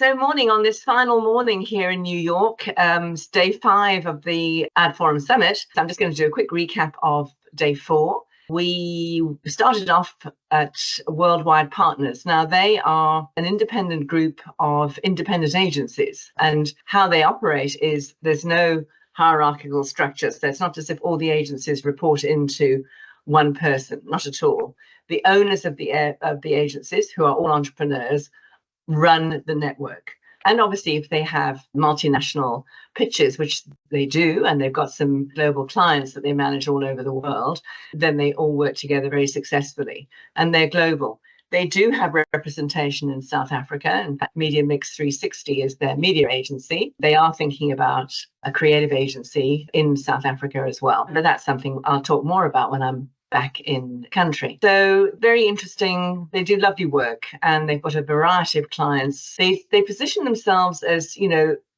So morning on this final morning here in New York, it's day 5 of the AdForum Summit. So I'm just going to do a quick recap of day 4. We started off at Worldwide Partners. Now, they are an independent group of independent agencies, and how they operate is there's no hierarchical structure. So it's not as if all the agencies report into one person, not at all. The owners of the agencies, who are all entrepreneurs, run the network. And obviously, if they have multinational pitches, which they do, and they've got some global clients that they manage all over the world, then they all work together very successfully. And they're global. They do have representation in South Africa. In fact, Media Mix 360 is their media agency. They are thinking about a creative agency in South Africa as well. But that's something I'll talk more about when I'm back in the country. So very interesting. They do lovely work, and they've got a variety of clients. They position themselves as,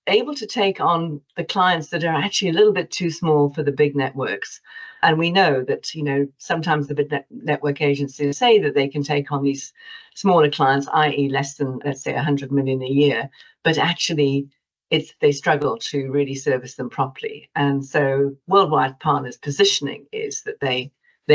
able to take on the clients that are actually a little bit too small for the big networks. And we know that, sometimes the big network agencies say that they can take on these smaller clients, i.e. less than, let's say, 100 million a year, but actually they struggle to really service them properly. And so Worldwide Partners' positioning is that they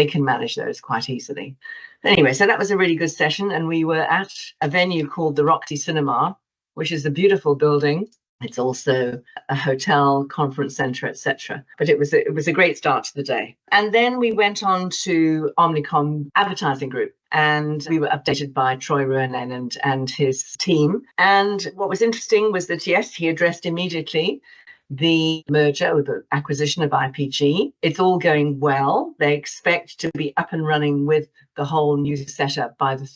can manage those quite easily. Anyway, so that was a really good session, and we were at a venue called the Roxy Cinema, which is a beautiful building. It's also a hotel, conference center, etc. But it was a great start to the day. And then we went on to Omnicom Advertising Group, and we were updated by Troy Ruanen and his team. And what was interesting was that, yes, he addressed immediately the merger or the acquisition of IPG. It's all going well. They expect to be up and running with the whole new setup by the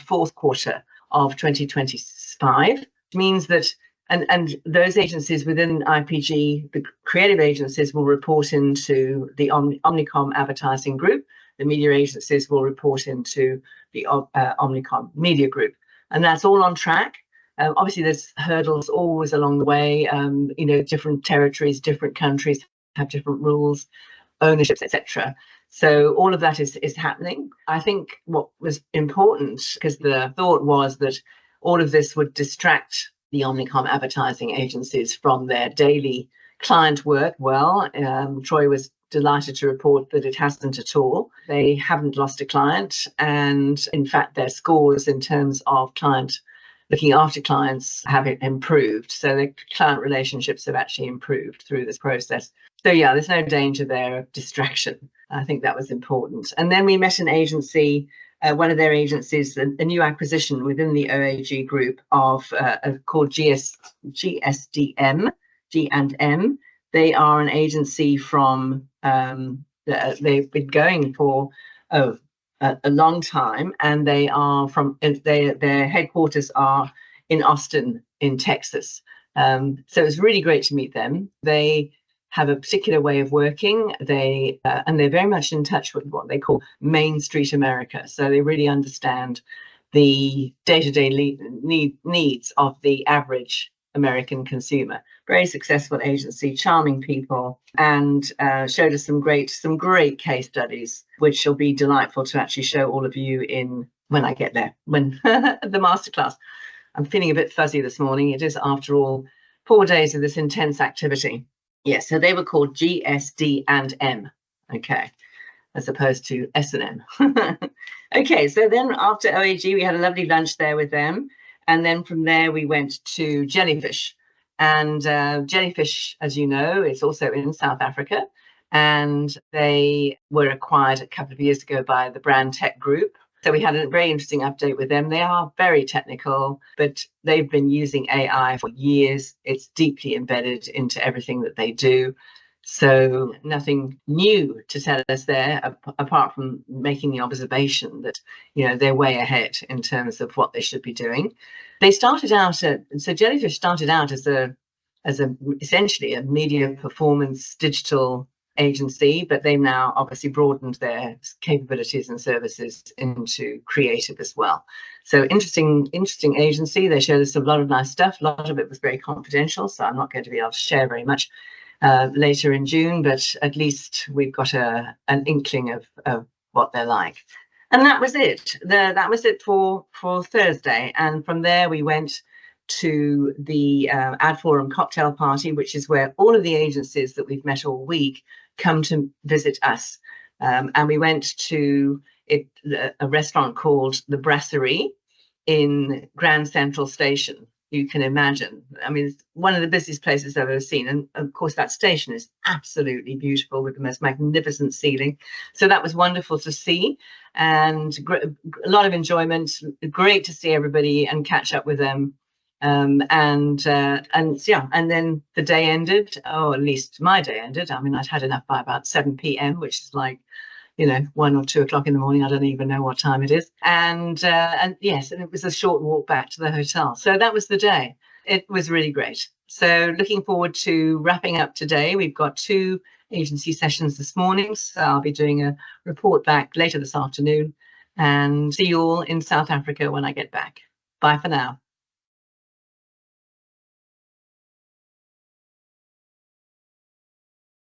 fourth quarter of 2025. It means that and those agencies within IPG, the creative agencies, will report into the Omnicom Advertising Group. The media agencies will report into the Omnicom Media Group, and that's all on track. Obviously, there's hurdles always along the way. Different territories, different countries have different rules, ownerships, etc. So all of that is happening. I think what was important, because the thought was that all of this would distract the Omnicom advertising agencies from their daily client work. Well, Troy was delighted to report that it hasn't at all. They haven't lost a client, and in fact, their scores in terms of looking after clients have improved. So the client relationships have actually improved through this process. So yeah, there's no danger there of distraction. I think that was important. And then we met an agency, one of their agencies, a new acquisition within the OAG group called GSDM, G&M. They are an agency from, they've been going for a long time, and they are from their headquarters are in Austin, in Texas. So it's really great to meet them. They have a particular way of working. And they're very much in touch with what they call Main Street America. So they really understand the day-to-day needs of the average American consumer. Very successful agency, charming people, and showed us some great case studies, which will be delightful to actually show all of you when I get there, when the masterclass. I'm feeling a bit fuzzy this morning. It is, after all, 4 days of this intense activity. Yes, so they were called GSD and M, okay, as opposed to S&M. Okay, so then after OAG, we had a lovely lunch there with them. And then from there, we went to Jellyfish. And Jellyfish, as you know, is also in South Africa. And they were acquired a couple of years ago by the Brand Tech Group. So we had a very interesting update with them. They are very technical, but they've been using AI for years. It's deeply embedded into everything that they do. So nothing new to tell us there, apart from making the observation that, they're way ahead in terms of what they should be doing. They started out so Jellyfish started out as essentially a media performance digital agency, but they've now obviously broadened their capabilities and services into creative as well. So interesting agency. They showed us a lot of nice stuff. A lot of it was very confidential, so I'm not going to be able to share very much later in June, but at least we've got an inkling of what they're like. And that was it. That was it for Thursday. And from there we went to the AdForum cocktail party, which is where all of the agencies that we've met all week come to visit us. And we went to a restaurant called the Brasserie in Grand Central Station. You can imagine. I mean, it's one of the busiest places I've ever seen. And of course, that station is absolutely beautiful with the most magnificent ceiling. So that was wonderful to see, and a lot of enjoyment. Great to see everybody and catch up with them. And then the day ended, or at least my day ended. I mean, I'd had enough by about 7 p.m., which is like, 1 or 2 o'clock in the morning. I don't even know what time it is. And yes, and it was a short walk back to the hotel. So that was the day. It was really great. So looking forward to wrapping up today. We've got 2 agency sessions this morning. So I'll be doing a report back later this afternoon, and see you all in South Africa when I get back. Bye for now.